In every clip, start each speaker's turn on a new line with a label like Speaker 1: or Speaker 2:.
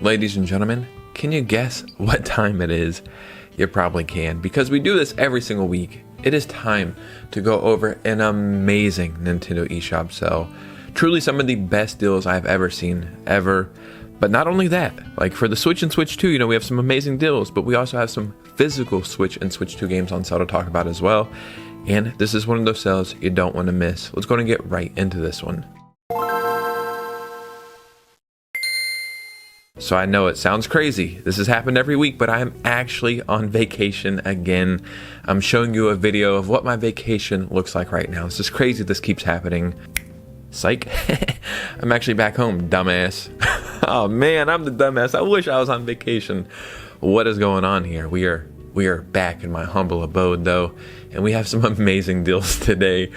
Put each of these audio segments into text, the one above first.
Speaker 1: Ladies and gentlemen, can you guess what time it is? You probably can, because we do this every single week. It is time to go over an amazing Nintendo eShop sale. Truly some of the best deals I've ever seen, ever. But not only that, like for the Switch and Switch 2, we have some amazing deals, but we also have some physical Switch and Switch 2 games on sale to talk about as well. And this is one of those sales you don't want to miss. Let's go and get right into this one. So I know it sounds crazy. This has happened every week, but I am actually on vacation again. I'm showing you a video of what my vacation looks like right now. This is crazy. This keeps happening. Psych. I'm actually back home, dumbass. Oh man, I'm the dumbass. I wish I was on vacation. What is going on here? We are back in my humble abode though, and we have some amazing deals today.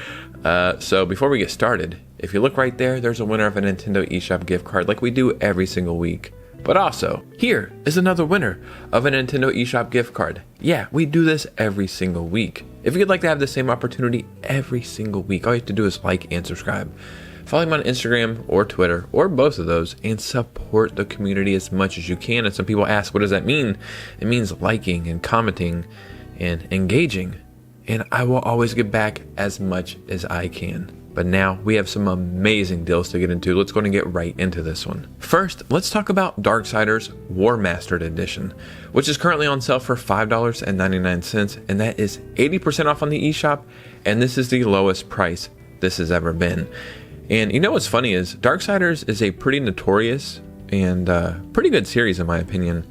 Speaker 1: So before we get started, if you look right there, there's a winner of a Nintendo eShop gift card like we do every single week. But also, here is another winner of a Nintendo eShop gift card. Yeah, we do this every single week. If you'd like to have the same opportunity every single week, all you have to do is like and subscribe. Follow me on Instagram or Twitter, or both of those, and support the community as much as you can. And some people ask, what does that mean? It means liking and commenting and engaging. And I will always get back as much as I can. But now we have some amazing deals to get into. Let's go and get right into this one. First, let's talk about Darksiders War Mastered Edition, which is currently on sale for $5.99, and that is 80% off on the eShop, and this is the lowest price this has ever been. And you know what's funny is Darksiders is a pretty notorious and pretty good series in my opinion,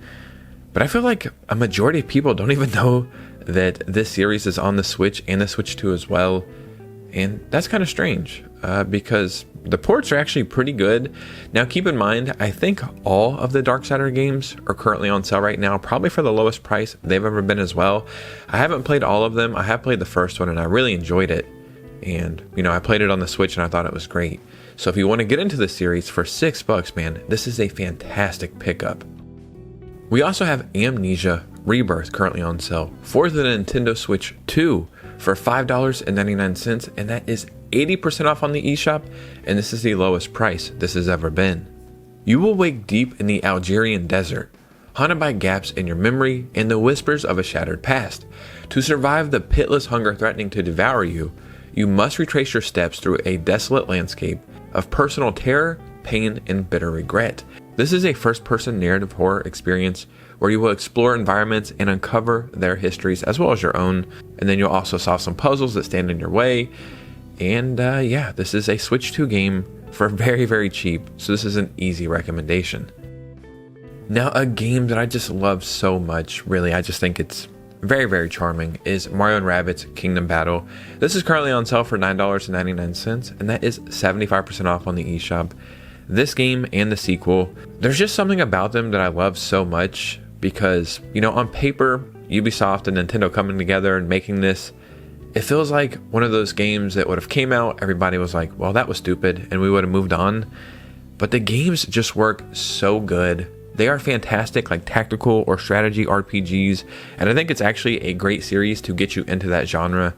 Speaker 1: but I feel like a majority of people don't even know that this series is on the Switch and the Switch 2 as well. And that's kind of strange because the ports are actually pretty good. Now keep in mind, I think all of the Darksider games are currently on sale right now, probably for the lowest price they've ever been as well. I haven't played all of them. I have played the first one and I really enjoyed it. And I played it on the Switch and I thought it was great. So if you want to get into the series for $6, man, this is a fantastic pickup. We also have AMNESIA REBIRTH currently on sale for the Nintendo Switch 2 for $5.99, and that is 80% off on the eShop, and this is the lowest price this has ever been. You will wake deep in the Algerian desert, haunted by gaps in your memory and the whispers of a shattered past. To survive the pitiless hunger threatening to devour you, you must retrace your steps through a desolate landscape of personal terror, pain, and bitter regret. This is a first-person narrative horror experience where you will explore environments and uncover their histories as well as your own, and then you'll also solve some puzzles that stand in your way. And yeah, this is a Switch 2 game for very, very cheap, so this is an easy recommendation. Now, a game that I just love so much, really, I just think it's very, very charming, is Mario & Rabbids Kingdom Battle. This is currently on sale for $9.99, and that is 75% off on the eShop. This game and the sequel, there's just something about them that I love so much because, on paper, Ubisoft and Nintendo coming together and making this, it feels like one of those games that would have came out, everybody was like, well, that was stupid, and we would have moved on. But the games just work so good. They are fantastic, like tactical or strategy RPGs, and I think it's actually a great series to get you into that genre.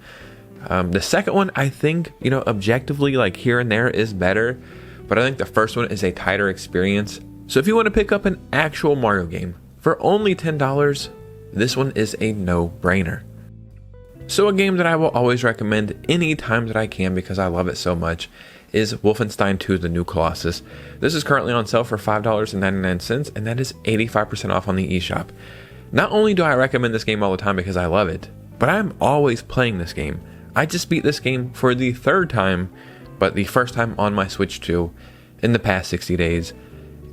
Speaker 1: The second one, I think, objectively, like here and there is better, but I think the first one is a tighter experience. So if you want to pick up an actual Mario game for only $10, this one is a no-brainer. So a game that I will always recommend any time that I can because I love it so much is Wolfenstein 2: The New Colossus. This is currently on sale for $5.99, and that is 85% off on the eShop. Not only do I recommend this game all the time because I love it, but I'm always playing this game. I just beat this game for the third time, but the first time on my Switch 2 in the past 60 days.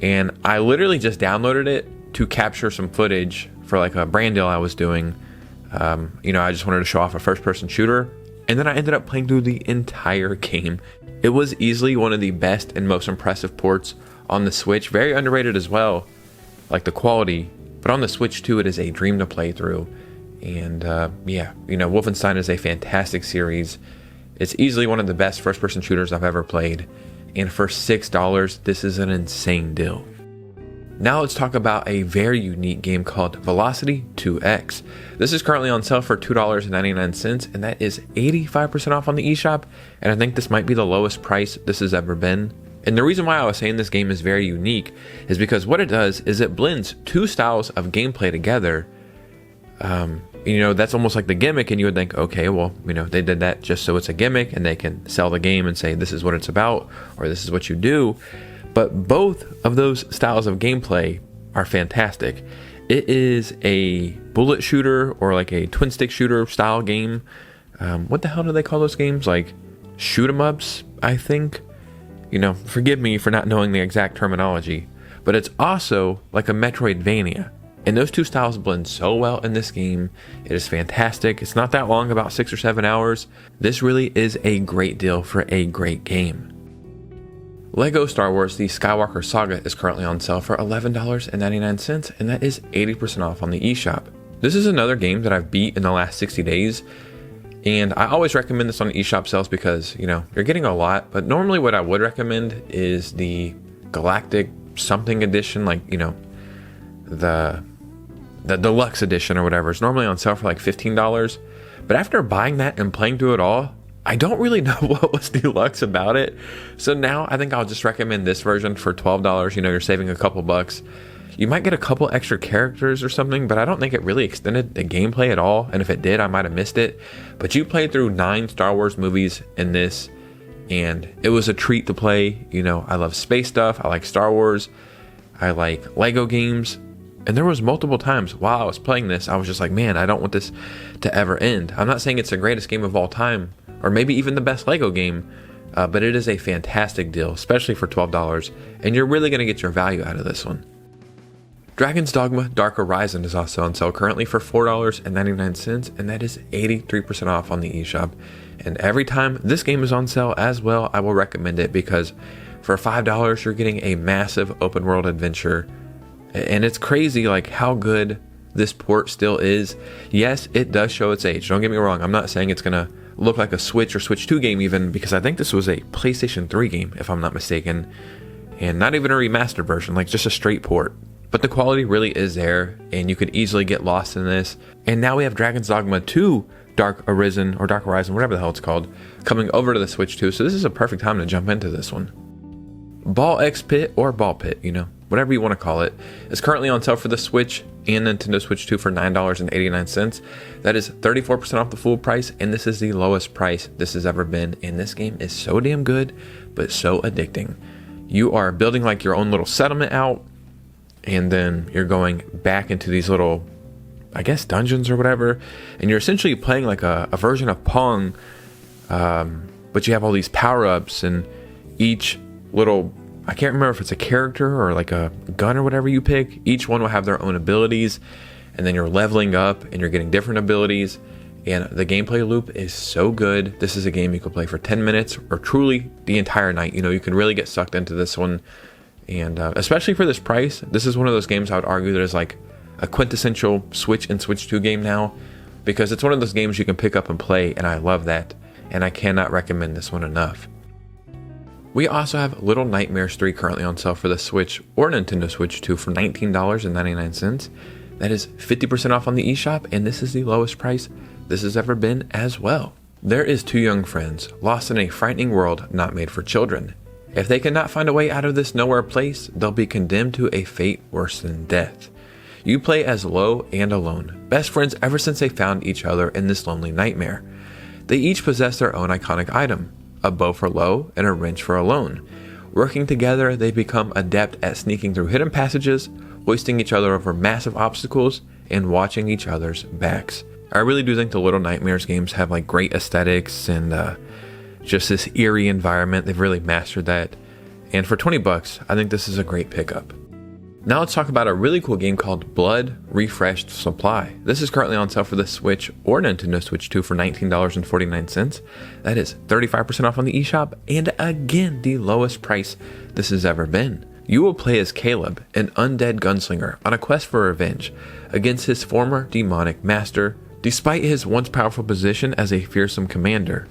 Speaker 1: And I literally just downloaded it to capture some footage for like a brand deal I was doing. I just wanted to show off a first-person shooter, and then I ended up playing through the entire game. It was easily one of the best and most impressive ports on the Switch, very underrated as well, like the quality, but on the Switch 2 it is a dream to play through. And yeah, Wolfenstein is a fantastic series. It's easily one of the best first-person shooters I've ever played, and for $6, this is an insane deal. Now let's talk about a very unique game called Velocity 2X. This is currently on sale for $2.99, and that is 85% off on the eShop, and I think this might be the lowest price this has ever been. And the reason why I was saying this game is very unique is because what it does is it blends two styles of gameplay together. You know, that's almost like the gimmick, and you would think, okay, well, you know, they did that just so it's a gimmick and they can sell the game and say this is what it's about or this is what you do. But both of those styles of gameplay are fantastic. It is a bullet shooter or like a twin stick shooter style game. What the hell do they call those games? Like shoot 'em ups, I think. You know, forgive me for not knowing the exact terminology, but it's also like a Metroidvania. And those two styles blend so well in this game. It is fantastic. It's not that long, about 6 or 7 hours. This really is a great deal for a great game. Lego Star Wars The Skywalker Saga is currently on sale for $11.99, and that is 80% off on the eShop. This is another game that I've beat in the last 60 days. And I always recommend this on eShop sales because, you know, you're getting a lot. But normally what I would recommend is the Galactic something edition, like, you know, the deluxe edition or whatever. It's normally on sale for like $15. But after buying that and playing through it all, I don't really know what was deluxe about it. So now I think I'll just recommend this version for $12. You know, you're saving a couple bucks. You might get a couple extra characters or something, but I don't think it really extended the gameplay at all. And if it did, I might have missed it. But you played through 9 Star Wars movies in this, and it was a treat to play. You know, I love space stuff. I like Star Wars. I like Lego games. And there was multiple times while I was playing this, I was just like, man, I don't want this to ever end. I'm not saying it's the greatest game of all time, or maybe even the best Lego game, but it is a fantastic deal, especially for $12. And you're really going to get your value out of this one. Dragon's Dogma Dark Horizon is also on sale currently for $4.99, and that is 83% off on the eShop. And every time this game is on sale as well, I will recommend it because for $5, you're getting a massive open world adventure. And it's crazy like how good this port still is. Yes, it does show its age. Don't get me wrong. I'm not saying it's going to look like a Switch or Switch 2 game even, because I think this was a PlayStation 3 game, if I'm not mistaken. And not even a remastered version, like just a straight port. But the quality really is there, and you could easily get lost in this. And now we have Dragon's Dogma 2 Dark Horizon, whatever the hell it's called, coming over to the Switch 2. So this is a perfect time to jump into this one. Ball X Pit or Ball Pit, you know, whatever you want to call it, is currently on sale for the Switch and Nintendo Switch 2 for $9.89. That is 34% off the full price, and this is the lowest price this has ever been. And this game is so damn good, but so addicting. You are building like your own little settlement out, and then you're going back into these little, I guess, dungeons or whatever, and you're essentially playing like a version of Pong, but you have all these power-ups, and each little, I can't remember if it's a character or like a gun or whatever you pick, each one will have their own abilities, and then you're leveling up and you're getting different abilities, and the gameplay loop is so good. This is a game you could play for 10 minutes or truly the entire night. You know, you can really get sucked into this one. And especially for this price, this is one of those games I would argue that is like a quintessential Switch and Switch 2 game now, because it's one of those games you can pick up and play, and I love that, and I cannot recommend this one enough. We also have Little Nightmares 3 currently on sale for the Switch or Nintendo Switch 2 for $19.99. That is 50% off on the eShop, and this is the lowest price this has ever been as well. There is 2 young friends lost in a frightening world not made for children. If they cannot find a way out of this nowhere place, they'll be condemned to a fate worse than death. You play as Lo and Alone, best friends ever since they found each other in this lonely nightmare. They each possess their own iconic item, a bow for Lo and a wrench for Alone. Working together, they become adept at sneaking through hidden passages, hoisting each other over massive obstacles, and watching each other's backs. I really do think the Little Nightmares games have like great aesthetics and just this eerie environment. They've really mastered that. And for 20 bucks, I think this is a great pickup. Now let's talk about a really cool game called Blood Refreshed Supply. This is currently on sale for the Switch or Nintendo Switch 2 for $19.49. That is 35% off on the eShop, and again, the lowest price this has ever been. You will play as Caleb, an undead gunslinger, on a quest for revenge against his former demonic master, despite his once powerful position as a fearsome commander.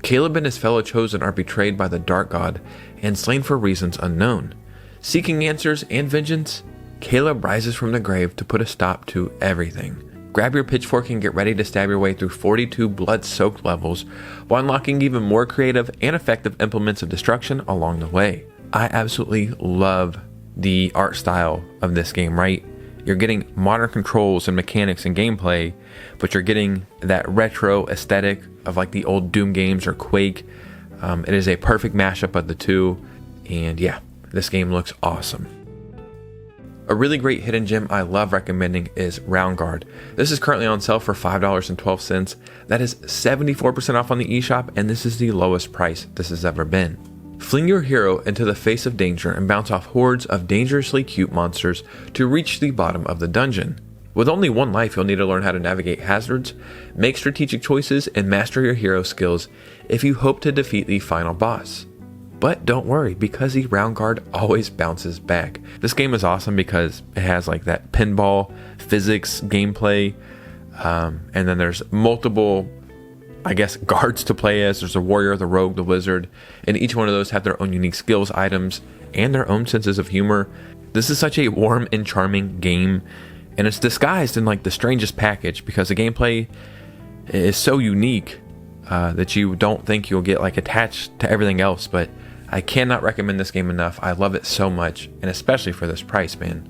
Speaker 1: Caleb and his fellow chosen are betrayed by the Dark God and slain for reasons unknown. Seeking answers and vengeance, Caleb rises from the grave to put a stop to everything. Grab your pitchfork and get ready to stab your way through 42 blood-soaked levels while unlocking even more creative and effective implements of destruction along the way. I absolutely love the art style of this game, right? You're getting modern controls and mechanics and gameplay, but you're getting that retro aesthetic of like the old Doom games or Quake. It is a perfect mashup of the two, and yeah, this game looks awesome. A really great hidden gem I love recommending is ROUNDGUARD. This is currently on sale for $5.12. That is 74% off on the eShop, and this is the lowest price this has ever been. Fling your hero into the face of danger and bounce off hordes of dangerously cute monsters to reach the bottom of the dungeon. With only one life, you'll need to learn how to navigate hazards, make strategic choices, and master your hero skills if you hope to defeat the final boss. But don't worry, because the ROUNDGUARD always bounces back. This game is awesome because it has like that pinball physics gameplay, and then there's multiple, I guess, guards to play as. There's a warrior, the rogue, the wizard, and each one of those have their own unique skills, items, and their own senses of humor. This is such a warm and charming game, and it's disguised in like the strangest package because the gameplay is so unique that you don't think you'll get like attached to everything else. But I cannot recommend this game enough. I love it so much, and especially for this price, man.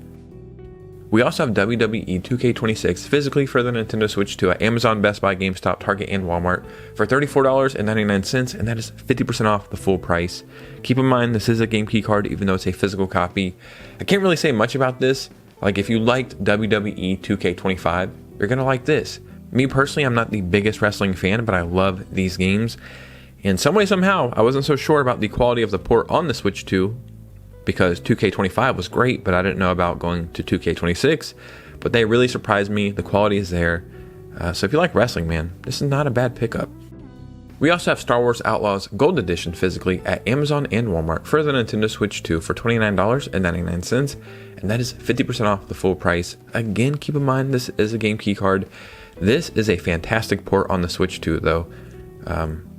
Speaker 1: We also have WWE 2K26 physically for the Nintendo Switch 2 at Amazon, Best Buy, GameStop, Target, and Walmart for $34.99, and that is 50% off the full price. Keep in mind, this is a game key card, even though it's a physical copy. I can't really say much about this. Like, if you liked WWE 2K25, you're gonna like this. Me personally, I'm not the biggest wrestling fan, but I love these games. In some way, somehow, I wasn't so sure about the quality of the port on the Switch 2, because 2K25 was great, but I didn't know about going to 2K26. But they really surprised me. The quality is there. So if you like wrestling, man, this is not a bad pickup. We also have Star Wars Outlaws Gold Edition physically at Amazon and Walmart for the Nintendo Switch 2 for $29.99, and that is 50% off the full price. Again, keep in mind, this is a game key card. This is a fantastic port on the Switch 2, though.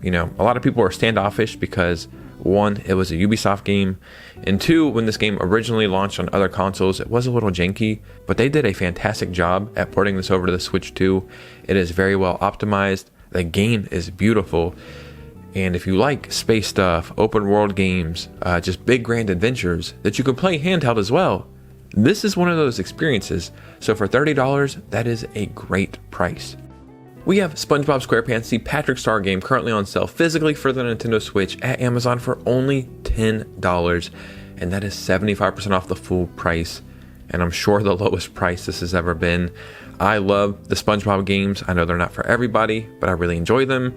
Speaker 1: You know, a lot of people are standoffish because, one, it was a Ubisoft game, and two, when this game originally launched on other consoles, it was a little janky, but they did a fantastic job at porting this over to the Switch 2. It is very well optimized. The game is beautiful, and if you like space stuff, open world games, just big grand adventures that you can play handheld as well, this is one of those experiences. So for $30, that is a great price. We have SpongeBob SquarePants, the Patrick Star game, currently on sale physically for the Nintendo Switch at Amazon for only $10, and that is 75% off the full price, and I'm sure the lowest price this has ever been. I love the SpongeBob games. I know they're not for everybody, but I really enjoy them,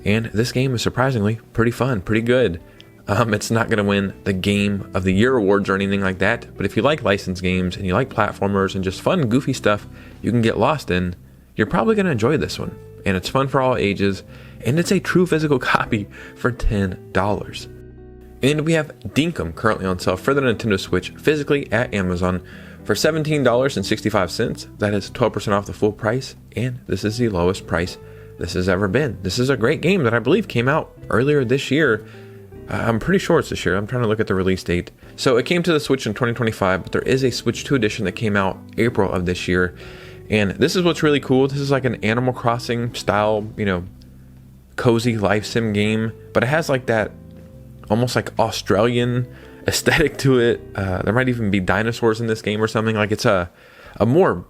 Speaker 1: and this game is surprisingly pretty fun, pretty good. It's not going to win the Game of the Year awards or anything like that, but if you like licensed games and you like platformers and just fun, goofy stuff you can get lost in, you're probably going to enjoy this one. And it's fun for all ages, and it's a true physical copy for $10. And we have DINKUM currently on sale for the Nintendo Switch physically at Amazon for $17.65. That is 12% off the full price, and this is the lowest price this has ever been. This is a great game that I believe came out earlier this year. I'm pretty sure it's this year. I'm trying to look at the release date. So it came to the Switch in 2025, but there is a Switch 2 edition that came out April of this year. And this is what's really cool. This is like an Animal Crossing style, you know, cozy life sim game, but it has like that almost like Australian aesthetic to it. There might even be dinosaurs in this game or something. Like, it's a more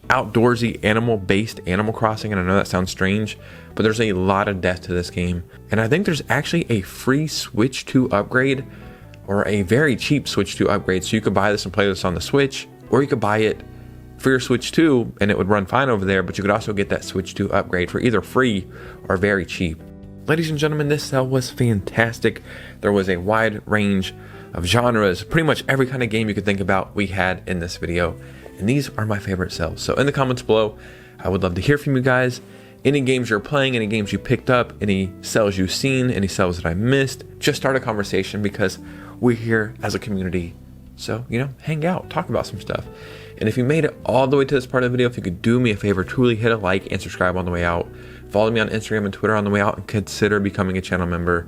Speaker 1: outdoorsy animal-based Animal Crossing, and I know that sounds strange, but there's a lot of depth to this game. And I think there's actually a free Switch 2 upgrade, or a very cheap Switch 2 upgrade, so you could buy this and play this on the Switch, or you could buy it for your Switch 2 and it would run fine over there, but you could also get that Switch 2 upgrade for either free or very cheap. Ladies and gentlemen, this sale was fantastic. There was a wide range of genres, pretty much every kind of game you could think about we had in this video, and these are my favorite sales. So in the comments below, I would love to hear from you guys. Any games you're playing, any games you picked up, any sales you've seen, any sales that I missed. Just start a conversation, because we're here as a community. So, you know, hang out, talk about some stuff. And if you made it all the way to this part of the video, if you could do me a favor, truly hit a like and subscribe on the way out. Follow me on Instagram and Twitter on the way out, and consider becoming a channel member.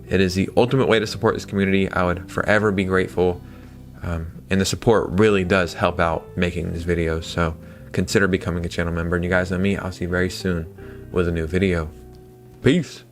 Speaker 1: It is the ultimate way to support this community. I would forever be grateful. And the support really does help out making these videos. So consider becoming a channel member. And you guys know me, I'll see you very soon with a new video. Peace.